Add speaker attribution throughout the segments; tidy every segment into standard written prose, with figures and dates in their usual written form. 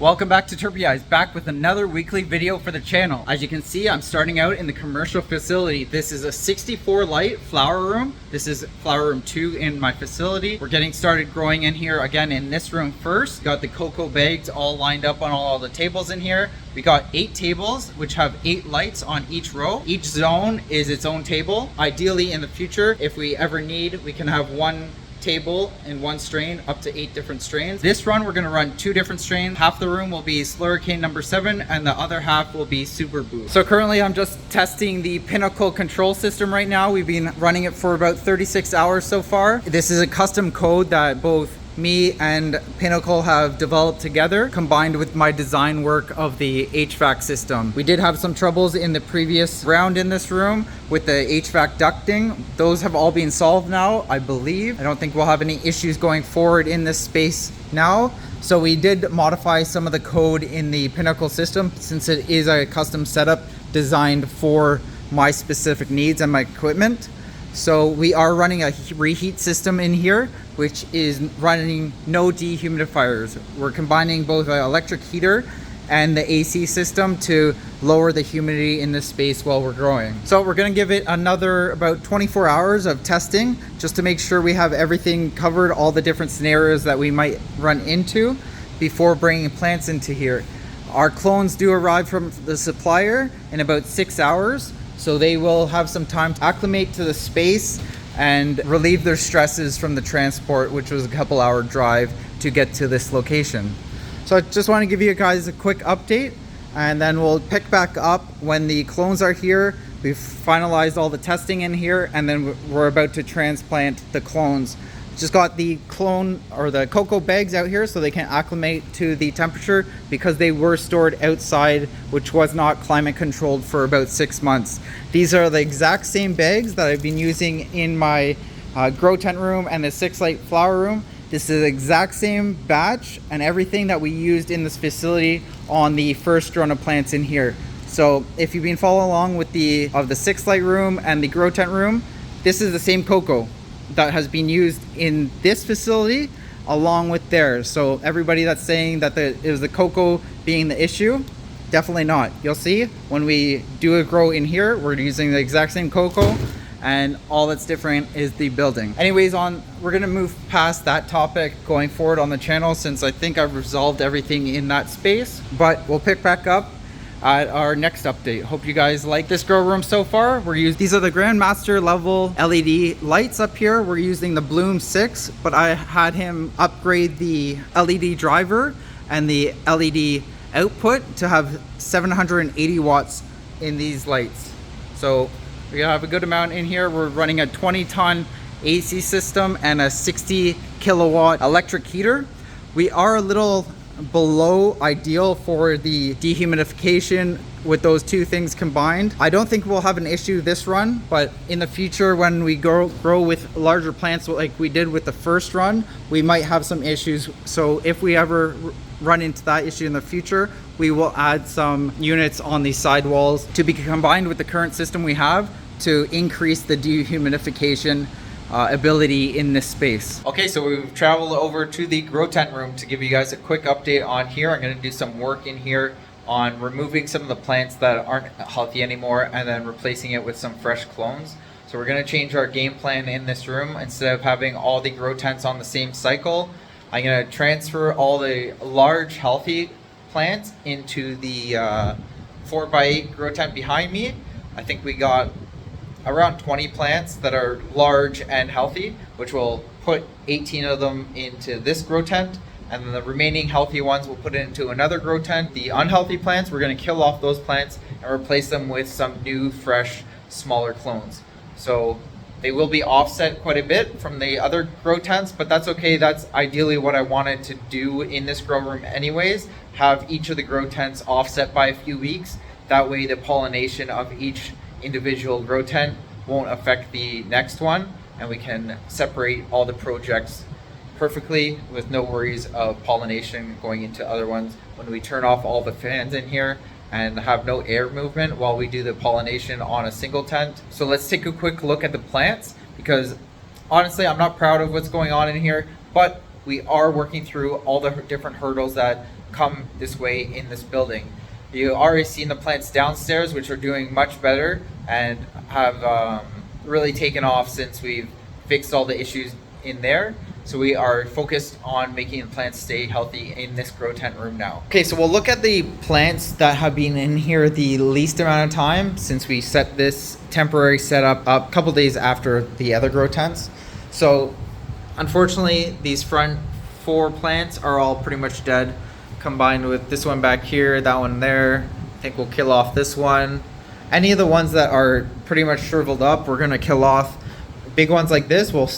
Speaker 1: Welcome back to Turpy Eyes, back with another weekly video for the channel. As you can see, I'm starting out in the commercial facility. This is a 64 light flower room. This is flower room 2 in my facility. We're getting started growing in here again in this room first. Got the cocoa bags all lined up on all the tables in here. We got 8 tables, which have 8 lights on each row. Each zone is its own table. Ideally, in the future, if we ever need, we can have one table in one strain up to 8 different strains. This run we're going to run 2 different strains. Half the room will be Slurricane number 7 and the other half will be Super Boost. So currently I'm just testing the Pinnacle control system right now. We've been running it for about 36 hours so far. This is a custom code that both me and Pinnacle have developed together, combined with my design work of the HVAC system. We did have some troubles in the previous round in this room with the HVAC ducting. Those have all been solved now, I believe. I don't think we'll have any issues going forward in this space now. So we did modify some of the code in the Pinnacle system since it is a custom setup designed for my specific needs and my equipment. So we are running a reheat system in here, which is running no dehumidifiers. We're combining both an electric heater and the AC system to lower the humidity in this space while we're growing. So we're gonna give it another about 24 hours of testing just to make sure we have everything covered, all the different scenarios that we might run into before bringing plants into here. Our clones do arrive from the supplier in about 6 hours. So they will have some time to acclimate to the space and relieve their stresses from the transport, which was a couple hour drive to get to this location. So I just want to give you guys a quick update and then we'll pick back up when the clones are here. We've finalized all the testing in here and then we're about to transplant the clones. Just got the clone or the cocoa bags out here so they can acclimate to the temperature because they were stored outside, which was not climate controlled for about 6 months. These are the exact same bags that I've been using in my grow tent room and the 6 light flower room. This is the exact same batch and everything that we used in this facility on the first run of plants in here. So if you've been following along with the 6 light room and the grow tent room, this is the same cocoa that has been used in this facility along with theirs. So everybody that's saying that it was the cocoa being the issue, definitely not. You'll see when we do a grow in here, we're using the exact same cocoa and all that's different is the building. Anyways, we're gonna move past that topic going forward on the channel since I think I've resolved everything in that space, but we'll pick back up at our next update. Hope you guys like this grow room so far. These are the Grandmaster level LED lights up here. We're using the Bloom 6, but I had him upgrade the LED driver and the LED output to have 780 watts in these lights. So we have a good amount in here. We're running a 20-ton AC system and a 60 kilowatt electric heater. We are a little below ideal for the dehumidification with those two things combined. I don't think we'll have an issue this run, but in the future when we grow with larger plants like we did with the first run, we might have some issues. So if we ever run into that issue in the future, we will add some units on the side walls to be combined with the current system we have to increase the dehumidification ability in this space. Okay, so we've traveled over to the grow tent room to give you guys a quick update on here. I'm going to do some work in here on removing some of the plants that aren't healthy anymore and then replacing it with some fresh clones. So we're going to change our game plan in this room. Instead of having all the grow tents on the same cycle, I'm going to transfer all the large healthy plants into the 4x8 grow tent behind me. I think we got around 20 plants that are large and healthy, which will put 18 of them into this grow tent, and then the remaining healthy ones we'll put into another grow tent. The unhealthy plants, we're going to kill off those plants and replace them with some new, fresh, smaller clones. So they will be offset quite a bit from the other grow tents, but that's okay. That's ideally what I wanted to do in this grow room anyways, have each of the grow tents offset by a few weeks. That way the pollination of each individual grow tent won't affect the next one, and we can separate all the projects perfectly with no worries of pollination going into other ones when we turn off all the fans in here and have no air movement while we do the pollination on a single tent. So let's take a quick look at the plants, because honestly I'm not proud of what's going on in here, but we are working through all the different hurdles that come this way in this building. You already seen the plants downstairs, which are doing much better and have really taken off since we've fixed all the issues in there. So we are focused on making the plants stay healthy in this grow tent room now. Okay, so we'll look at the plants that have been in here the least amount of time since we set this temporary setup up a couple days after the other grow tents. So unfortunately, these front 4 plants are all pretty much dead, combined with this one back here, that one there. I think we'll kill off this one. Any of the ones that are pretty much shriveled up, we're gonna kill off. Big ones like this, we'll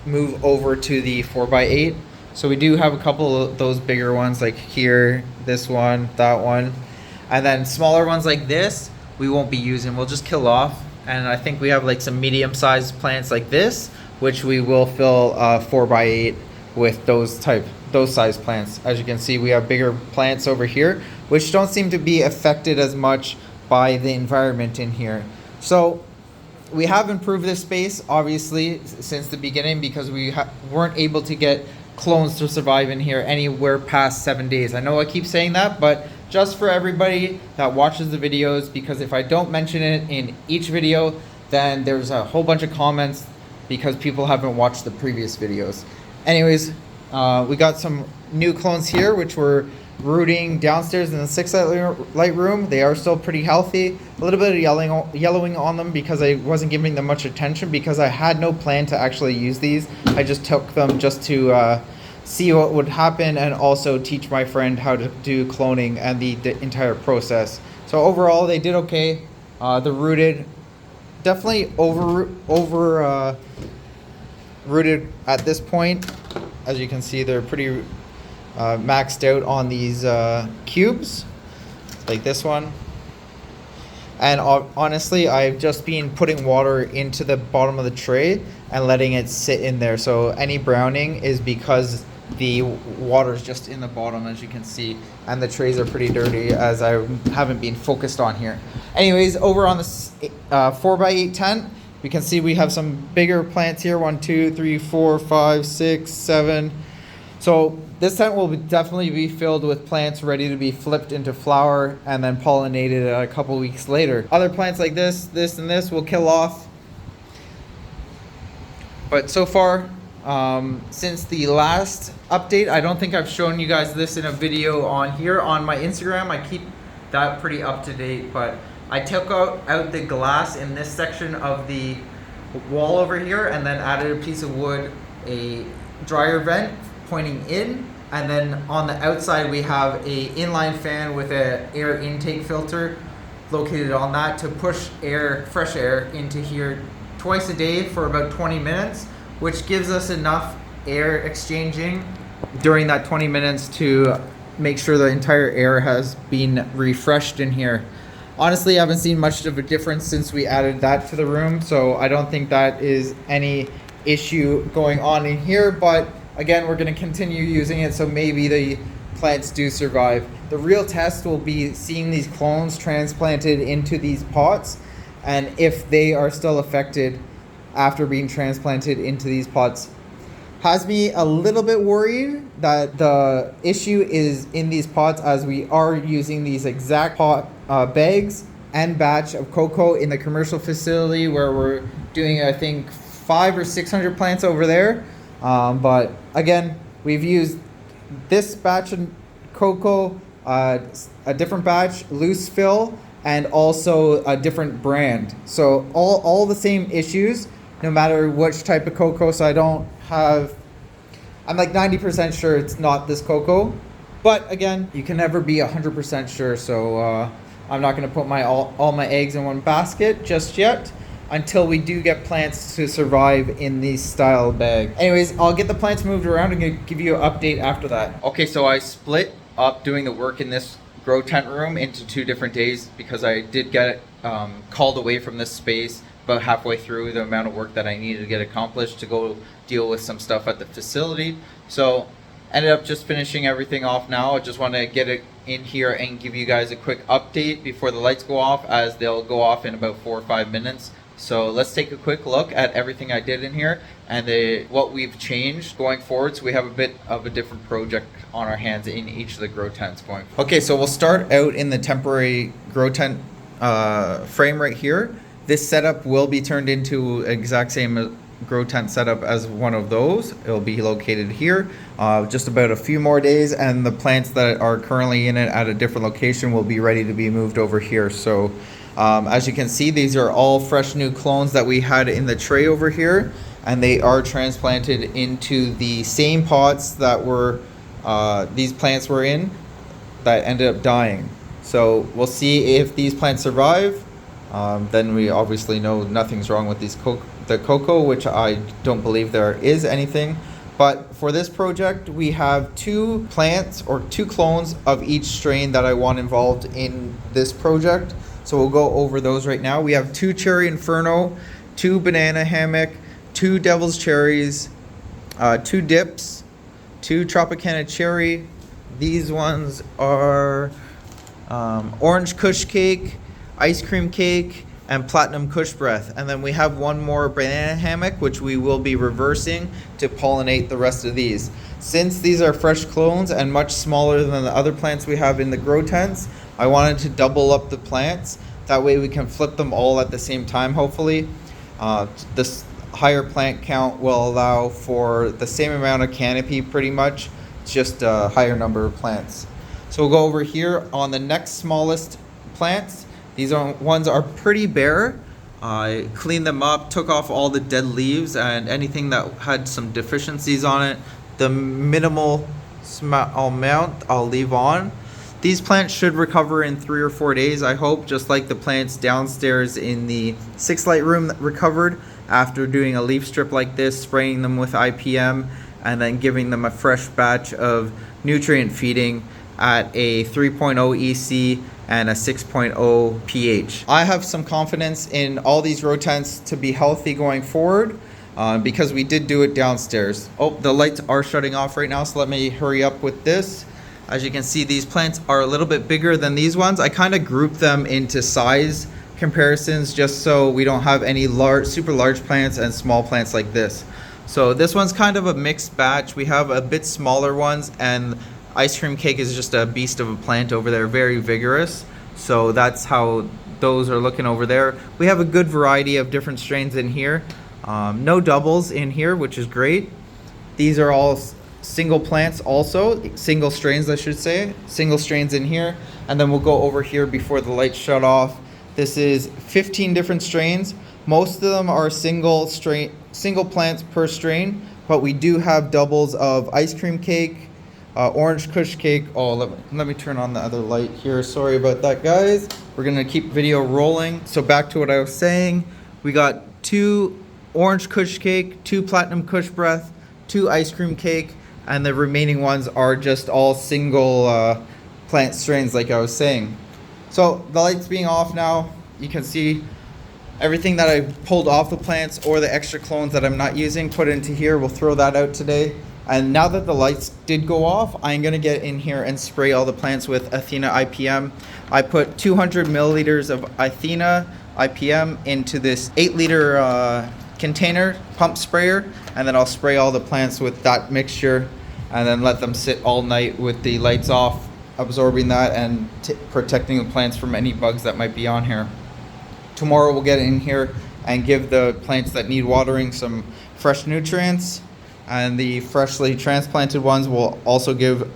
Speaker 1: move over to the 4x8. So we do have a couple of those bigger ones like here, this one, that one. And then smaller ones like this, we won't be using, we'll just kill off. And I think we have like some medium-sized plants like this, which we will fill 4x8 with those size plants. As you can see, we have bigger plants over here, which don't seem to be affected as much by the environment in here. So we have improved this space, obviously, since the beginning because we weren't able to get clones to survive in here anywhere past 7 days. I know I keep saying that, but just for everybody that watches the videos, because if I don't mention it in each video, then there's a whole bunch of comments because people haven't watched the previous videos. Anyways, we got some new clones here, which were rooting downstairs in the 6 light room. They are still pretty healthy. A little bit of yellowing on them because I wasn't giving them much attention because I had no plan to actually use these. I just took them just to see what would happen and also teach my friend how to do cloning and the entire process. So overall, they did okay. The rooted, definitely over rooted at this point. As you can see, they're pretty maxed out on these cubes like this one. And honestly, I've just been putting water into the bottom of the tray and letting it sit in there. So any browning is because the water is just in the bottom, as you can see, and the trays are pretty dirty as I haven't been focused on here. Anyways, over on this 4x8 tent, we can see we have some bigger plants here. 1, 2, 3, 4, 5, 6, 7. So this tent will definitely be filled with plants ready to be flipped into flower and then pollinated a couple weeks later. Other plants like this, and this will kill off. But so far, since the last update, I don't think I've shown you guys this in a video on here on my Instagram. I keep that pretty up to date, but I took out the glass in this section of the wall over here and then added a piece of wood, a dryer vent pointing in, and then on the outside we have a inline fan with a air intake filter located on that to push fresh air into here twice a day for about 20 minutes, which gives us enough air exchanging during that 20 minutes to make sure the entire air has been refreshed in here. Honestly, I haven't seen much of a difference since we added that to the room, so I don't think that is any issue going on in here, but again, we're going to continue using it, so maybe the plants do survive. The real test will be seeing these clones transplanted into these pots, and if they are still affected after being transplanted into these pots. Has me a little bit worried that the issue is in these pots, as we are using these exact pot bags and batch of cocoa in the commercial facility where we're doing, I think, 500 or 600 plants over there. But again, we've used this batch of cocoa, a different batch, loose fill, and also a different brand. So all the same issues, no matter which type of cocoa. So I'm like 90% sure it's not this cocoa. But again, you can never be 100% sure. So I'm not going to put all my eggs in one basket just yet, until we do get plants to survive in these style bag. Anyways, I'll get the plants moved around and give you an update after that. Okay, so I split up doing the work in this grow tent room into 2 different days because I did get called away from this space about halfway through the amount of work that I needed to get accomplished to go deal with some stuff at the facility. So ended up just finishing everything off now. I just want to get it in here and give you guys a quick update before the lights go off, as they'll go off in about 4 or 5 minutes So let's take a quick look at everything I did in here and what we've changed going forward. So we have a bit of a different project on our hands in each of the grow tents going forward. Okay, so we'll start out in the temporary grow tent frame right here. This setup will be turned into exact same grow tent setup as one of those. It'll be located here. Just about a few more days, and the plants that are currently in it at a different location will be ready to be moved over here. So as you can see, these are all fresh new clones that we had in the tray over here, and they are transplanted into the same pots that were these plants were in that ended up dying. So we'll see if these plants survive. Then we obviously know nothing's wrong with the cocoa, which I don't believe there is anything. But for this project, we have 2 plants or 2 clones of each strain that I want involved in this project. So we'll go over those right now. We have 2 Cherry Inferno, 2 Banana Hammock, 2 Devil's Cherries, 2 Dips, 2 Tropicana Cherry. These ones are Orange Kush Cake, Ice Cream Cake, and Platinum Kush Breath. And then we have 1 more Banana Hammock, which we will be reversing to pollinate the rest of these. Since these are fresh clones and much smaller than the other plants we have in the grow tents, I wanted to double up the plants. That way we can flip them all at the same time, hopefully. This higher plant count will allow for the same amount of canopy pretty much. It's just a higher number of plants. So we'll go over here on the next smallest plants. These ones are pretty bare. I cleaned them up, took off all the dead leaves and anything that had some deficiencies on it. The minimal amount I'll leave on. These plants should recover in 3 or 4 days, I hope, just like the plants downstairs in the 6 light room that recovered after doing a leaf strip like this, spraying them with IPM, and then giving them a fresh batch of nutrient feeding at a 3.0 EC and a 6.0 pH. I have some confidence in all these grow tents to be healthy going forward because we did do it downstairs. Oh, the lights are shutting off right now, so let me hurry up with this. As you can see, these plants are a little bit bigger than these ones. I kind of grouped them into size comparisons just so we don't have any super large plants and small plants like this. So this one's kind of a mixed batch. We have a bit smaller ones, and Ice Cream Cake is just a beast of a plant over there, very vigorous. So that's how those are looking over there. We have a good variety of different strains in here. No doubles in here, which is great. These are all single plants also, single strains I should say, single strains in here. And then we'll go over here before the lights shut off. This is 15 different strains. Most of them are single plants per strain, but we do have doubles of Ice Cream Cake, Orange Kush Cake. Oh, let me turn on the other light here. Sorry about that, guys. We're gonna keep video rolling. So back to what I was saying. We got 2 Orange Kush Cake, 2 Platinum Kush Breath, 2 Ice Cream Cake, and the remaining ones are just all single plant strains like I was saying. So the lights being off now, you can see everything that I pulled off the plants or the extra clones that I'm not using put into here. We'll throw that out today. And now that the lights did go off, I'm gonna get in here and spray all the plants with Athena IPM. I put 200 milliliters of Athena IPM into this 8-liter container pump sprayer, and then I'll spray all the plants with that mixture and then let them sit all night with the lights off, absorbing that and protecting the plants from any bugs that might be on here. Tomorrow we'll get in here and give the plants that need watering some fresh nutrients, and the freshly transplanted ones will also give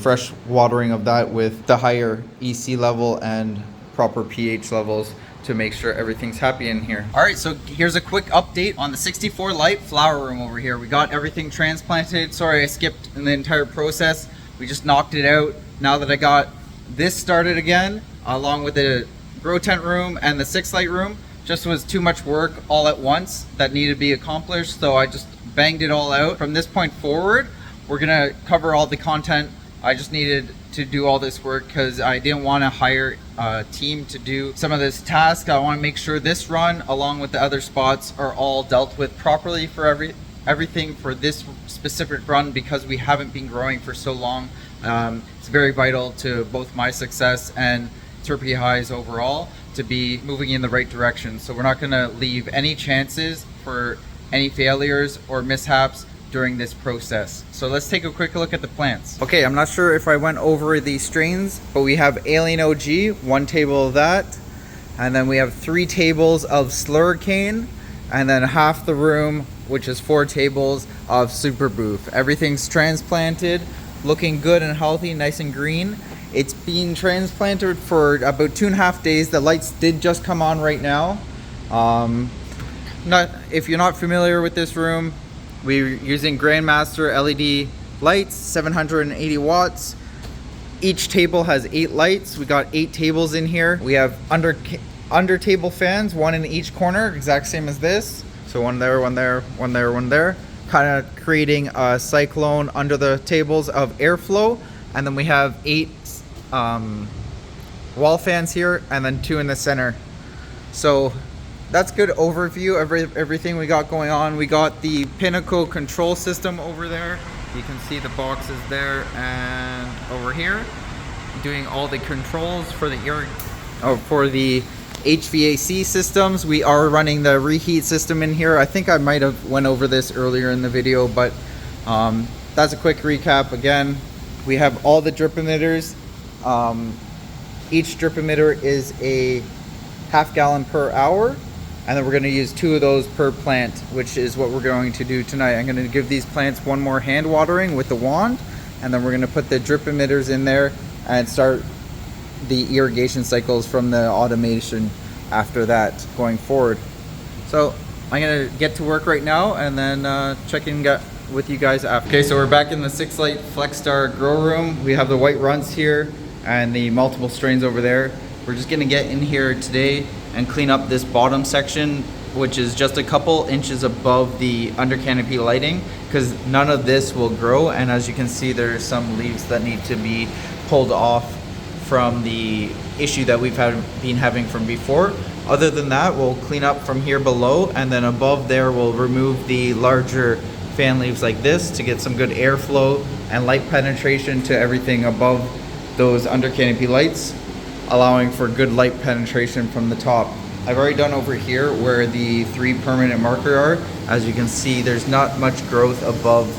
Speaker 1: fresh watering of that with the higher EC level and proper pH levels to make sure everything's happy in here. All right, so here's a quick update on the 64 light flower room over here. We got everything transplanted. Sorry, I skipped in the entire process. We just knocked it out. Now that I got this started again, along with the grow tent room and the 6 light room, just was too much work all at once that needed to be accomplished. So I just banged it all out. From this point forward, we're gonna cover all the content. I just needed to do all this work because I didn't want to hire a team to do some of this task. I want to make sure this run, along with the other spots, are all dealt with properly for everything for this specific run, because we haven't been growing for so long. It's very vital to both my success and Terpy High's overall to be moving in the right direction. So we're not gonna leave any chances for any failures or mishaps during this process. So let's take a quick look at the plants. Okay, I'm not sure if I went over the strains, but we have Alien OG, 1 table of that. And then we have 3 tables of Slurricane, and then half the room, which is 4 tables of Super Boof. Everything's transplanted, looking good and healthy, nice and green. It's been transplanted for about 2.5 days. The lights did just come on right now. If you're not familiar with this room, we're using Grandmaster LED lights, 780 watts. Each table has 8 lights. We got 8 tables in here. We have under table fans, 1 in each corner, exact same as this. So 1 there, 1 there, 1 there, 1 there. Kind of creating a cyclone under the tables of airflow. And then we have 8 wall fans here, and then 2 in the center. So that's good overview of everything we got going on. We got the Pinnacle control system over there. You can see the boxes there and over here. Doing all the controls for the HVAC systems. We are running the reheat system in here. I think I might have went over this earlier in the video, but that's a quick recap. Again, we have all the drip emitters. Each drip emitter is a half gallon per hour. And then we're going to use 2 of those per plant, which is what we're going to do tonight. I'm going to give these plants 1 more hand watering with the wand, and then we're going to put the drip emitters in there and start the irrigation cycles from the automation after that going forward. So I'm going to get to work right now and then check in with you guys after. Okay, so we're back in the 6-light FlexStar grow room. We have the white runts here and the multiple strains over there. We're just going to get in here today and clean up this bottom section, which is just a couple inches above the under canopy lighting, because none of this will grow. And as you can see, there's some leaves that need to be pulled off from the issue that we've been having from before. Other than that, we'll clean up from here below, and then above there we'll remove the larger fan leaves like this to get some good airflow and light penetration to everything above those under canopy lights, allowing for good light penetration from the top. I've already done over here where the 3 permanent marker are. As you can see, there's not much growth above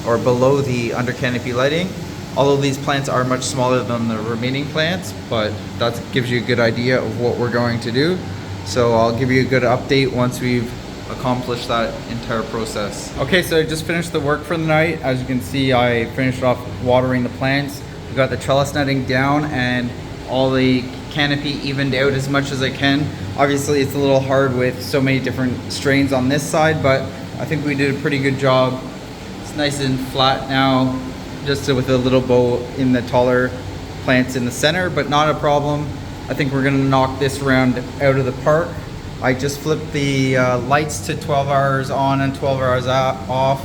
Speaker 1: or below the under canopy lighting. Although these plants are much smaller than the remaining plants, but that gives you a good idea of what we're going to do. So I'll give you a good update once we've accomplished that entire process. Okay, so I just finished the work for the night. As you can see, I finished off watering the plants. We got the trellis netting down and all the canopy evened out as much as I can. Obviously it's a little hard with so many different strains on this side, but I think we did a pretty good job. It's nice and flat now, just with a little bow in the taller plants in the center, but not a problem. I think we're gonna knock this round out of the park. I just flipped the lights to 12 hours on and 12 hours off.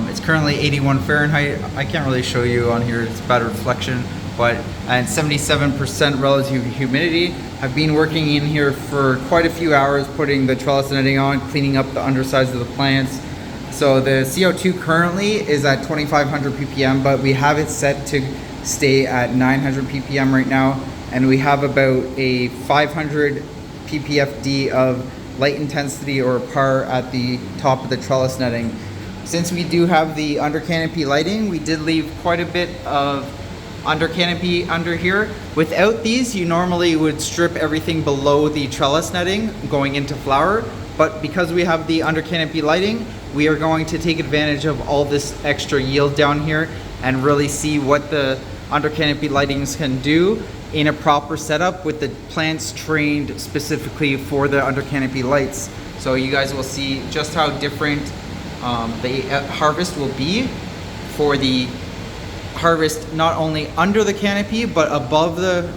Speaker 1: It's currently 81 Fahrenheit. I can't really show you on here, it's bad reflection, and 77% relative humidity. I've been working in here for quite a few hours, putting the trellis netting on, cleaning up the undersides of the plants. So the CO2 currently is at 2500 ppm, but we have it set to stay at 900 ppm right now. And we have about a 500 ppfd of light intensity or PAR at the top of the trellis netting. Since we do have the under canopy lighting, we did leave quite a bit of under canopy under here. Without these, you normally would strip everything below the trellis netting going into flower, but because we have the under canopy lighting, we are going to take advantage of all this extra yield down here and really see what the under canopy lightings can do in a proper setup with the plants trained specifically for the under canopy lights. So you guys will see just how different the harvest will be for the harvest, not only under the canopy but above the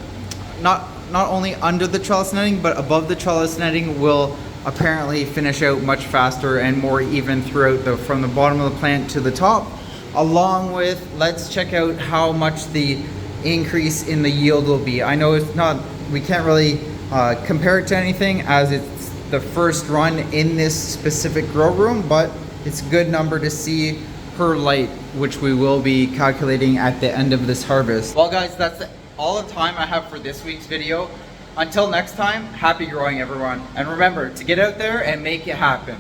Speaker 1: not only under the trellis netting, but above the trellis netting will apparently finish out much faster and more even throughout from the bottom of the plant to the top. Along with, let's check out how much the increase in the yield will be. I know it's not, we can't really compare it to anything as it's the first run in this specific grow room, but it's a good number to see per light, which we will be calculating at the end of this harvest. Well guys, that's all the time I have for this week's video. Until next time, happy growing everyone. And remember to get out there and make it happen.